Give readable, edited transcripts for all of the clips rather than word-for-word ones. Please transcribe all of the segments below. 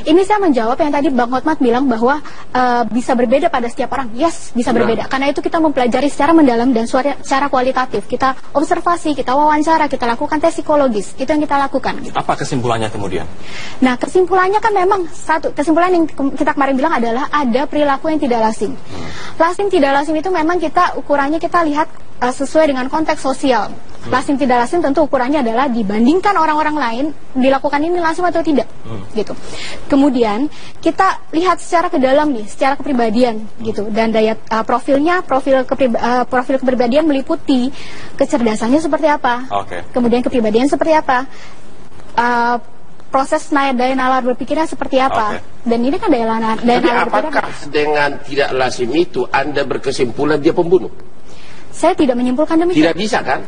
Ini saya menjawab yang tadi Bang Hotmat bilang bahwa bisa berbeda pada setiap orang. Yes, bisa berbeda. Karena itu kita mempelajari secara mendalam dan secara kualitatif. Kita observasi, kita wawancara, kita lakukan tes psikologis. Itu yang kita lakukan. Gitu. Apa kesimpulannya kemudian? Nah, kesimpulannya kan memang satu. Kesimpulan yang kita kemarin bilang adalah ada perilaku yang tidak lazim. Lazim tidak lazim itu memang ukurannya kita lihat sesuai dengan konteks sosial. Lazim tidak lazim tentu ukurannya adalah dibandingkan orang-orang lain dilakukan ini lazim atau tidak, gitu. Kemudian kita lihat secara ke dalam nih, secara kepribadian, gitu. Dan daya profil kepribadian meliputi kecerdasannya seperti apa, kemudian kepribadian seperti apa, proses daya nalar berpikirnya seperti apa, dan ini kan daya nalar berpikirnya. Apakah dengan tidak lazim itu Anda berkesimpulan dia pembunuh? Saya tidak menyimpulkan demikian. Tidak bisa kan?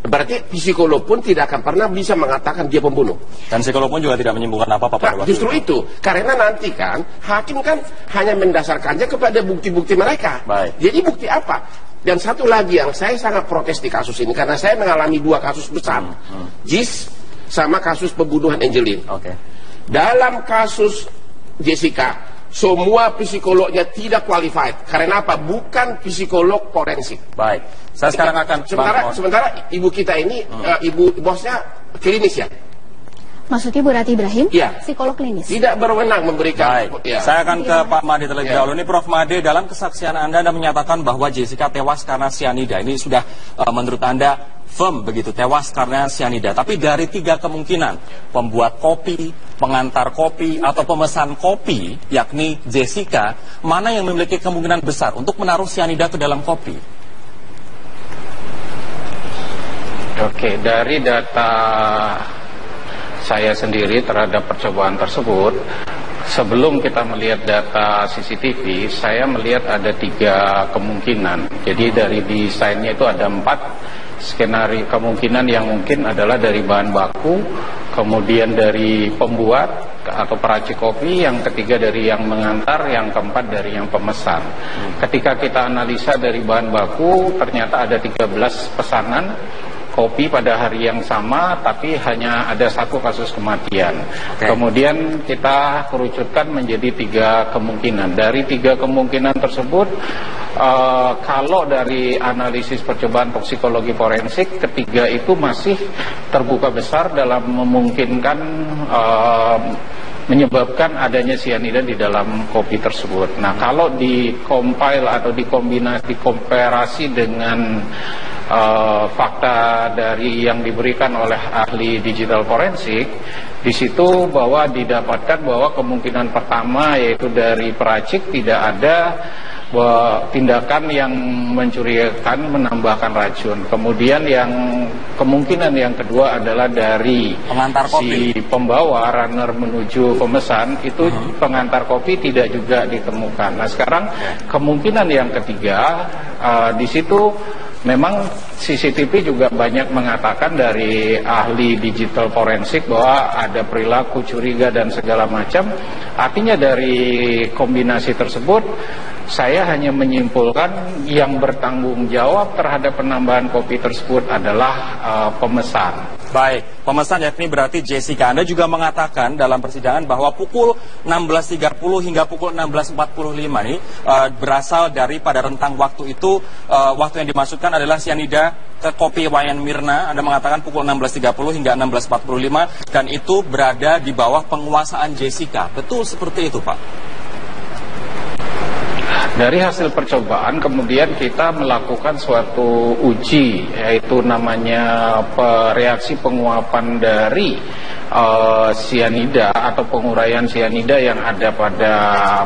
Berarti psikolog pun tidak akan pernah bisa mengatakan dia pembunuh. Dan psikolog pun juga tidak menyimpulkan apa-apa pada waktu justru itu. Karena nanti kan hakim kan hanya mendasarkannya kepada bukti-bukti mereka. Baik. Jadi bukti apa? Dan satu lagi yang saya sangat protes di kasus ini, karena saya mengalami dua kasus besar, JIS sama kasus pembunuhan Angelin. Dalam kasus Jessica, semua psikolognya tidak qualified. Karena apa? Bukan psikolog forensik. Baik. Saya sekarang akan sementara ibu kita ini ibu bosnya klinis ya. Maksudnya Bu Rati Ibrahim, ya, psikolog klinis. Tidak berwenang memberikan. Ya. Saya akan ke Pak Made terlebih dahulu. Ini Prof Made, dalam kesaksian Anda menyatakan bahwa Jessica tewas karena sianida. Ini sudah menurut Anda firm begitu, tewas karena sianida. Tapi dari 3 kemungkinan, pembuat kopi, pengantar kopi, atau pemesan kopi, yakni Jessica, mana yang memiliki kemungkinan besar untuk menaruh sianida ke dalam kopi? Oke, dari data saya sendiri terhadap percobaan tersebut, sebelum kita melihat data CCTV, saya melihat ada 3 kemungkinan. Jadi dari desainnya itu ada 4 skenario kemungkinan yang mungkin adalah dari bahan baku, kemudian dari pembuat atau peracik kopi, yang ketiga dari yang mengantar, yang keempat dari yang pemesan. Ketika kita analisa dari bahan baku, ternyata ada 13 pesanan kopi pada hari yang sama, tapi hanya ada 1 kasus kematian. Kemudian kita kerucutkan menjadi 3 kemungkinan. Dari 3 kemungkinan tersebut, kalau dari analisis percobaan toksikologi forensik, ketiga itu masih terbuka besar dalam memungkinkan menyebabkan adanya sianida di dalam kopi tersebut. Nah, kalau di-compile atau dikomparasi dengan fakta dari yang diberikan oleh ahli digital forensik, di situ bahwa didapatkan bahwa kemungkinan pertama yaitu dari peracik tidak ada tindakan yang mencurigakan menambahkan racun. Kemudian yang kemungkinan yang kedua adalah dari pengantar kopi, si pembawa runner menuju pemesan itu pengantar kopi tidak juga ditemukan. Nah, sekarang kemungkinan yang ketiga, di situ memang CCTV juga banyak mengatakan dari ahli digital forensik bahwa ada perilaku curiga dan segala macam. Artinya dari kombinasi tersebut, saya hanya menyimpulkan yang bertanggung jawab terhadap penambahan kopi tersebut adalah pemesan. Baik, pemesan yakni berarti Jessica. Anda juga mengatakan dalam persidangan bahwa pukul 16.30 hingga pukul 16.45 ini berasal dari pada rentang waktu itu, waktu yang dimaksudkan adalah sianida ke kopi Wayan Mirna. Anda mengatakan pukul 16.30 hingga 16.45 dan itu berada di bawah penguasaan Jessica. Betul seperti itu, Pak? Dari hasil percobaan kemudian kita melakukan suatu uji, yaitu namanya reaksi penguapan dari sianida atau penguraian sianida yang ada pada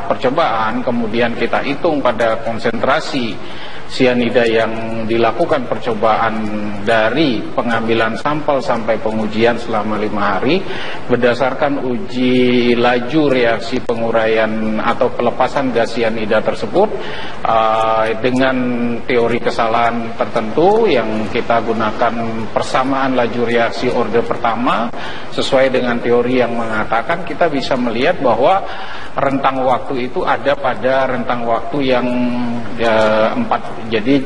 percobaan. Kemudian kita hitung pada konsentrasi sianida yang dilakukan percobaan dari pengambilan sampel sampai pengujian selama 5 hari berdasarkan uji laju reaksi penguraian atau pelepasan gas sianida tersebut dengan teori kesalahan tertentu yang kita gunakan persamaan laju reaksi orde pertama sesuai dengan teori yang mengatakan kita bisa melihat bahwa rentang waktu itu ada pada rentang waktu yang 4, jadi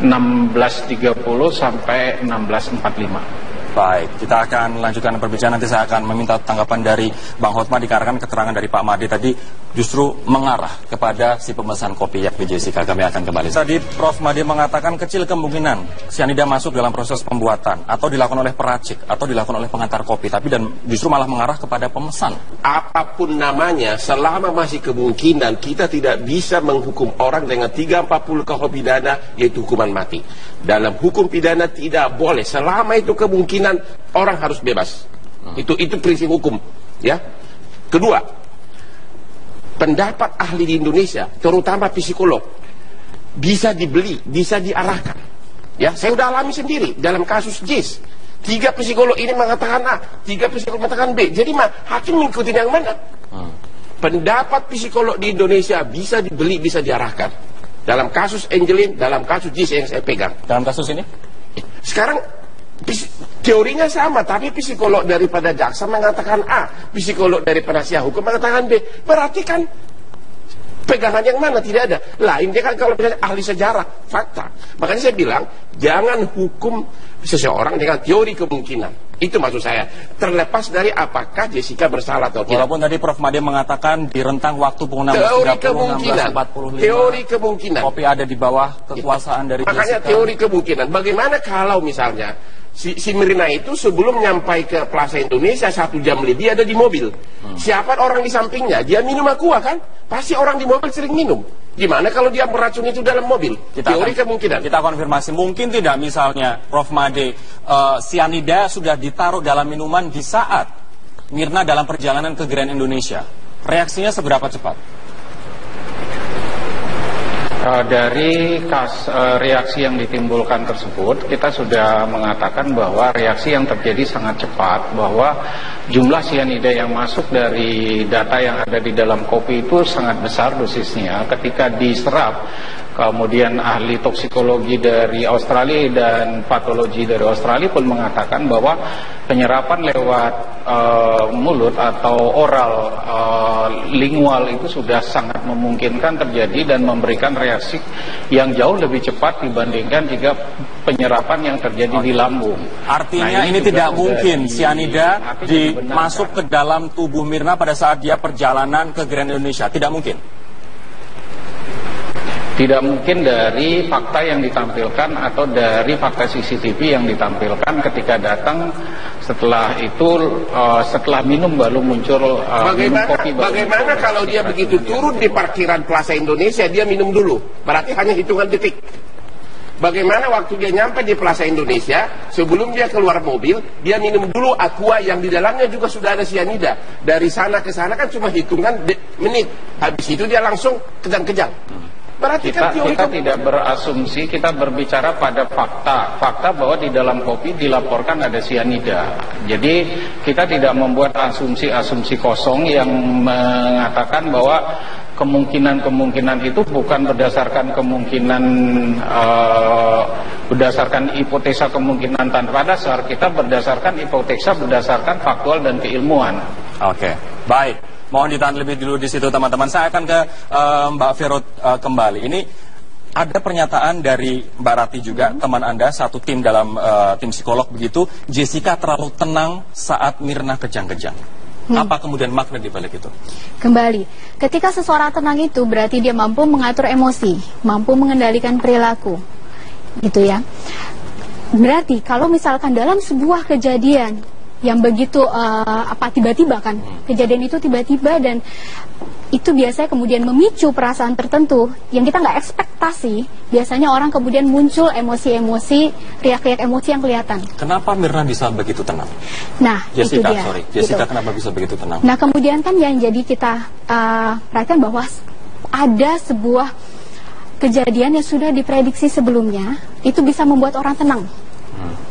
16.30 sampai 16.45. Baik, kita akan lanjutkan perbincangan. Nanti saya akan meminta tanggapan dari Bang Hotma dikarenakan keterangan dari Pak Made tadi justru mengarah kepada si pemesan kopi yakni Jessica. Kami akan kembali. Tadi Prof. Made mengatakan kecil kemungkinan cyanida masuk dalam proses pembuatan atau dilakukan oleh peracik atau dilakukan oleh pengantar kopi, tapi dan justru malah mengarah kepada pemesan. Apapun namanya, selama masih kemungkinan kita tidak bisa menghukum orang dengan 340 KUH pidana, yaitu hukuman mati. Dalam hukum pidana tidak boleh, selama itu kemungkinan orang harus bebas. Itu prinsip hukum, ya. Kedua, pendapat ahli di Indonesia, terutama psikolog, bisa dibeli, bisa diarahkan. Ya, saya udah alami sendiri dalam kasus JIS. 3 psikolog ini mengatakan A, 3 psikolog mengatakan B. Jadi hakim mengikuti yang mana? Pendapat psikolog di Indonesia bisa dibeli, bisa diarahkan. Dalam kasus Angelin, dalam kasus JIS yang saya pegang. Dalam kasus ini? Sekarang teorinya sama, tapi psikolog daripada jaksa mengatakan A, psikolog dari penasihat hukum mengatakan B. Berarti kan pegangan yang mana? Tidak ada. Lain dia kan kalau misalnya ahli sejarah, fakta. Makanya saya bilang, jangan hukum seseorang dengan teori kemungkinan. Itu maksud saya. Terlepas dari apakah Jessica bersalah atau tidak. Walaupun tadi Prof. Made mengatakan di rentang waktu pukul 16.30, 16.45 teori kemungkinan. Kopi ada di bawah kekuasaan dari Jessica. Makanya teori kemungkinan. Bagaimana kalau misalnya si Mirna itu sebelum nyampai ke Plaza Indonesia 1 jam lebih ada di mobil. Siapa orang di sampingnya? Dia minum aqua kan? Pasti orang di mobil sering minum. Gimana kalau dia beracun itu dalam mobil? Teori kemungkinan. Kita konfirmasi. Mungkin tidak misalnya Prof. Made, cyanida sudah ditaruh dalam minuman di saat Mirna dalam perjalanan ke Grand Indonesia. Reaksinya seberapa cepat? Dari reaksi yang ditimbulkan tersebut, kita sudah mengatakan bahwa reaksi yang terjadi sangat cepat, bahwa jumlah cyanida yang masuk dari data yang ada di dalam kopi itu sangat besar dosisnya. Ketika diserap, kemudian ahli toksikologi dari Australia dan patologi dari Australia pun mengatakan bahwa penyerapan lewat mulut atau oral lingual itu sudah sangat memungkinkan terjadi dan memberikan reaksi yang jauh lebih cepat dibandingkan jika penyerapan yang terjadi di lambung. Artinya ini tidak mungkin cyanida masuk ke dalam tubuh Mirna pada saat dia perjalanan ke Grand Indonesia. Tidak mungkin. Tidak mungkin dari fakta yang ditampilkan atau dari fakta CCTV yang ditampilkan ketika datang. Setelah itu, setelah minum baru muncul minum kopi. Bagaimana kalau dia begitu turun di parkiran Plaza Indonesia, dia minum dulu? Berarti hanya hitungan detik. Bagaimana waktu dia nyampe di Plaza Indonesia, sebelum dia keluar mobil, dia minum dulu aqua yang di dalamnya juga sudah ada cyanida. Dari sana ke sana kan cuma hitungan menit. Habis itu dia langsung kejang-kejang. Kita tidak berasumsi, kita berbicara pada fakta bahwa di dalam kopi dilaporkan ada cyanida. Jadi kita tidak membuat asumsi kosong yang mengatakan bahwa kemungkinan itu bukan berdasarkan berdasarkan hipotesa kemungkinan tanpa dasar. Kita berdasarkan hipotesa berdasarkan faktual dan keilmuan. Oke, baik. Mohon ditahan lebih dulu di situ teman-teman. Saya akan ke Mbak Vero kembali. Ini ada pernyataan dari Mbak Rati juga, teman Anda, satu tim dalam tim psikolog begitu. Jessica terlalu tenang saat Mirna kejang-kejang. Apa kemudian makna di balik itu? Kembali, ketika seseorang tenang itu berarti dia mampu mengatur emosi, mampu mengendalikan perilaku, gitu ya. Berarti kalau misalkan dalam sebuah kejadian yang begitu tiba-tiba kan, kejadian itu tiba-tiba dan itu biasanya kemudian memicu perasaan tertentu yang kita nggak ekspektasi, biasanya orang kemudian muncul emosi-emosi, riak-riak emosi yang kelihatan. Kenapa Mirna bisa begitu tenang? Nah, Jessica, itu dia. Jessica gitu. Kenapa bisa begitu tenang? Nah, kemudian kan yang jadi kita perhatikan bahwa ada sebuah kejadian yang sudah diprediksi sebelumnya, itu bisa membuat orang tenang.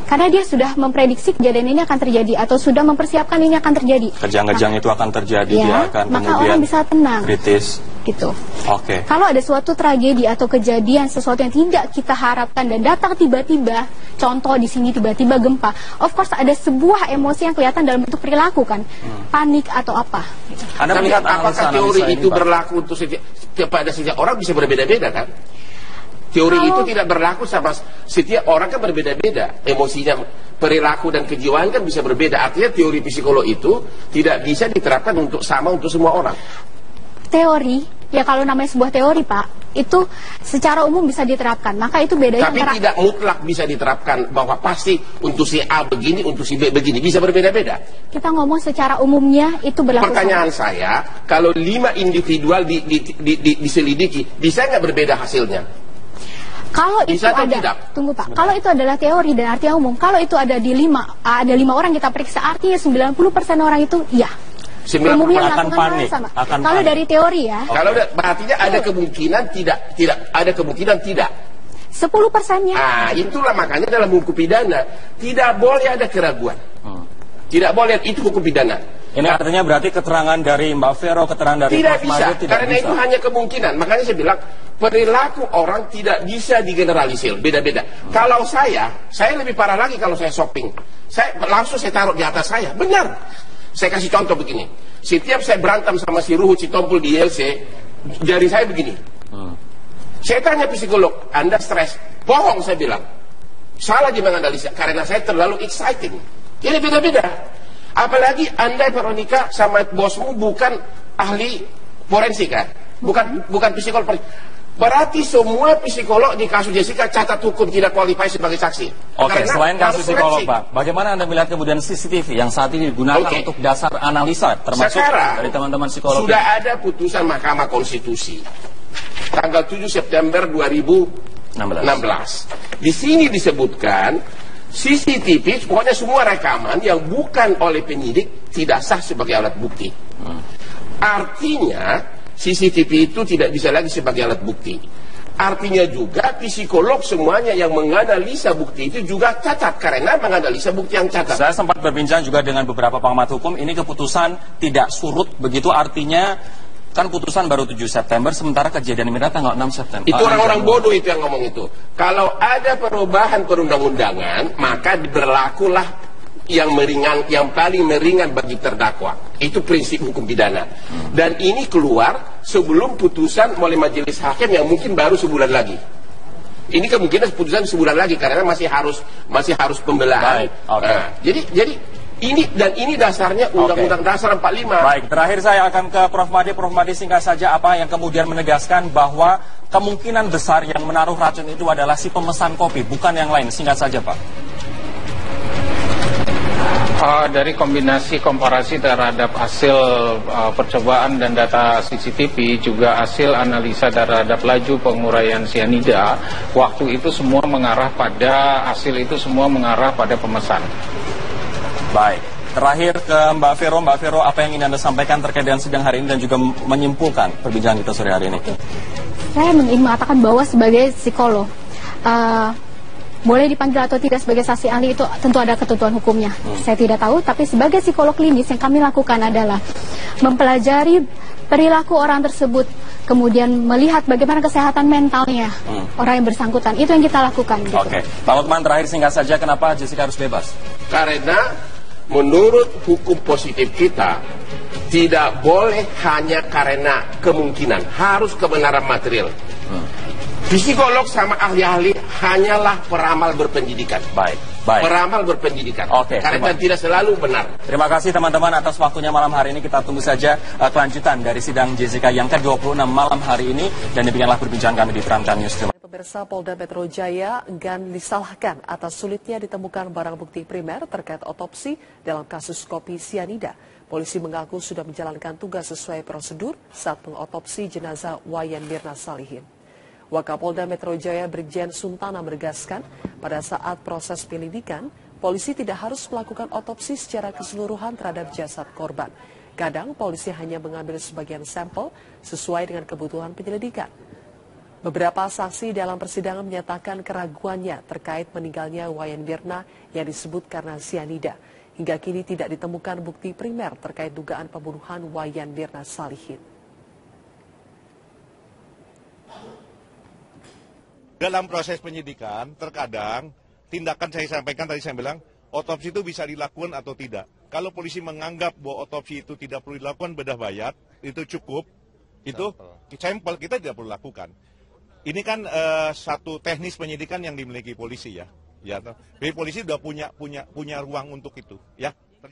Karena dia sudah memprediksi kejadian ini akan terjadi atau sudah mempersiapkan ini akan terjadi. Kejang-kejang itu akan terjadi, ya, dia akan maka kemudian orang bisa tenang. Kritis. Gitu. Oke. Kalau ada suatu tragedi atau kejadian sesuatu yang tidak kita harapkan dan datang tiba-tiba, contoh di sini tiba-tiba gempa, of course ada sebuah emosi yang kelihatan dalam bentuk perilaku kan, panik atau apa. Gitu. Anda melihat apakah teori itu berlaku untuk kepada setiap orang bisa berbeda-beda kan? Teori itu tidak berlaku sama setiap orang, kan berbeda-beda emosinya. perilaku dan kejiwaan kan bisa berbeda. Artinya teori psikolog itu tidak bisa diterapkan untuk semua orang. Teori, ya kalau namanya sebuah teori Pak, itu secara umum bisa diterapkan. Maka itu bedanya Tapi tidak mutlak bisa diterapkan bahwa pasti untuk si A begini, untuk si B begini. Bisa berbeda-beda. Kita ngomong secara umumnya itu berlaku. Pertanyaan saya, kalau 5 individual diselidiki, bisa nggak berbeda hasilnya? Kalau itu Bisa atau ada, tidak? tunggu Pak, kalau itu adalah teori dan artinya umum, kalau itu ada di 5 orang kita periksa, artinya 90% orang itu ya. 90% Umumnya akan melakukan hal panik, yang sama. akan Kalau panik. dari teori ya. Kalau berarti ada kemungkinan tidak, ada kemungkinan tidak. 10%-nya. Itulah makanya dalam hukum pidana tidak boleh ada keraguan. Tidak boleh, itu hukum pidana. Ini artinya berarti keterangan dari Mbak Vero, keterangan dari Tidak Prof. bisa, Magdir karena itu hanya kemungkinan. Makanya saya bilang perilaku orang tidak bisa digeneralisir, beda-beda. Kalau saya lebih parah lagi kalau saya shopping. Langsung saya taruh di atas saya, benar. Saya kasih contoh begini. Setiap saya berantem sama si Ruhut, si Tompul di ILC, jari saya begini. Saya tanya psikolog, Anda stres? Bohong, saya bilang. Salah dia menganalisa, karena saya terlalu exciting. Ini beda-beda. Apalagi Anda, Veronica, sama bosmu bukan ahli forensik kan? Bukan psikolog. Berarti semua psikolog di kasus Jessica catat hukum tidak qualified sebagai saksi. Oke, selain kasus psikolog forensik. Pak, bagaimana Anda melihat kemudian CCTV yang saat ini digunakan untuk dasar analisa, termasuk Sekarang, dari teman-teman psikolog? Sudah ada putusan Mahkamah Konstitusi tanggal 7 September 2016. Di sini disebutkan CCTV, pokoknya semua rekaman yang bukan oleh penyidik tidak sah sebagai alat bukti. Artinya CCTV itu tidak bisa lagi sebagai alat bukti. Artinya juga psikolog semuanya yang menganalisa bukti itu juga catat, karena menganalisa bukti yang catat. Saya sempat berbincang juga dengan beberapa pengamat hukum, ini keputusan tidak surut, begitu artinya kan putusan baru 7 September, sementara kejadian Mirna tanggal 6 September. Itu orang-orang bodoh itu yang ngomong itu. Kalau ada perubahan perundang-undangan, maka berlakulah yang paling meringan bagi terdakwa. Itu prinsip hukum pidana. Dan ini keluar sebelum putusan oleh majelis hakim yang mungkin baru sebulan lagi. Ini kemungkinan putusan sebulan lagi karena masih harus pembelaan. Baik, okay. Nah, jadi ini dasarnya Undang-Undang Dasar 45. Baik, terakhir saya akan ke Prof. Magdir. Prof. Magdir, singkat saja apa yang kemudian menegaskan bahwa kemungkinan besar yang menaruh racun itu adalah si pemesan kopi, bukan yang lain. Singkat saja, Pak. Dari kombinasi komparasi terhadap hasil percobaan dan data CCTV, juga hasil analisa terhadap laju penguraian sianida, waktu itu semua mengarah pada pemesan. Baik, terakhir ke Mbak Vero. Mbak Vero, apa yang ingin Anda sampaikan terkait dengan sidang hari ini dan juga menyimpulkan perbincangan kita sore hari ini? Saya ingin mengatakan bahwa sebagai psikolog, boleh dipanggil atau tidak sebagai saksi ahli itu tentu ada ketentuan hukumnya. Saya tidak tahu, tapi sebagai psikolog klinis yang kami lakukan adalah mempelajari perilaku orang tersebut, kemudian melihat bagaimana kesehatan mentalnya orang yang bersangkutan. Itu yang kita lakukan. Gitu. Oke, Pak Lukman, terakhir singkat saja, kenapa Jessica harus bebas? Karena menurut hukum positif kita tidak boleh hanya karena kemungkinan, harus kebenaran material. Psikolog sama ahli-ahli hanyalah peramal berpendidikan. Baik. Peramal berpendidikan. Oke, karena tidak selalu benar. Terima kasih teman-teman atas waktunya malam hari ini. Kita tunggu saja kelanjutan dari sidang Jessica yang ke-26 malam hari ini. Dan demikianlah perbincangan kami di Prime Time News. Pemirsa, Polda Metro Jaya enggan disalahkan atas sulitnya ditemukan barang bukti primer terkait otopsi dalam kasus kopi sianida. Polisi mengaku sudah menjalankan tugas sesuai prosedur saat mengotopsi jenazah Wayan Mirna Salihin. Wakapolda Metro Jaya Brigjen Suntana menegaskan, pada saat proses penyelidikan, polisi tidak harus melakukan otopsi secara keseluruhan terhadap jasad korban. Kadang polisi hanya mengambil sebagian sampel sesuai dengan kebutuhan penyelidikan. Beberapa saksi dalam persidangan menyatakan keraguannya terkait meninggalnya Wayan Mirna yang disebut karena sianida. Hingga kini tidak ditemukan bukti primer terkait dugaan pembunuhan Wayan Mirna Salihin. Dalam proses penyidikan, terkadang tindakan saya sampaikan tadi saya bilang, otopsi itu bisa dilakukan atau tidak. Kalau polisi menganggap bahwa otopsi itu tidak perlu dilakukan, bedah bayat, itu cukup, itu sampel kita tidak perlu lakukan. Ini kan satu teknis penyidikan yang dimiliki polisi ya. Ya, jadi polisi sudah punya ruang untuk itu, ya.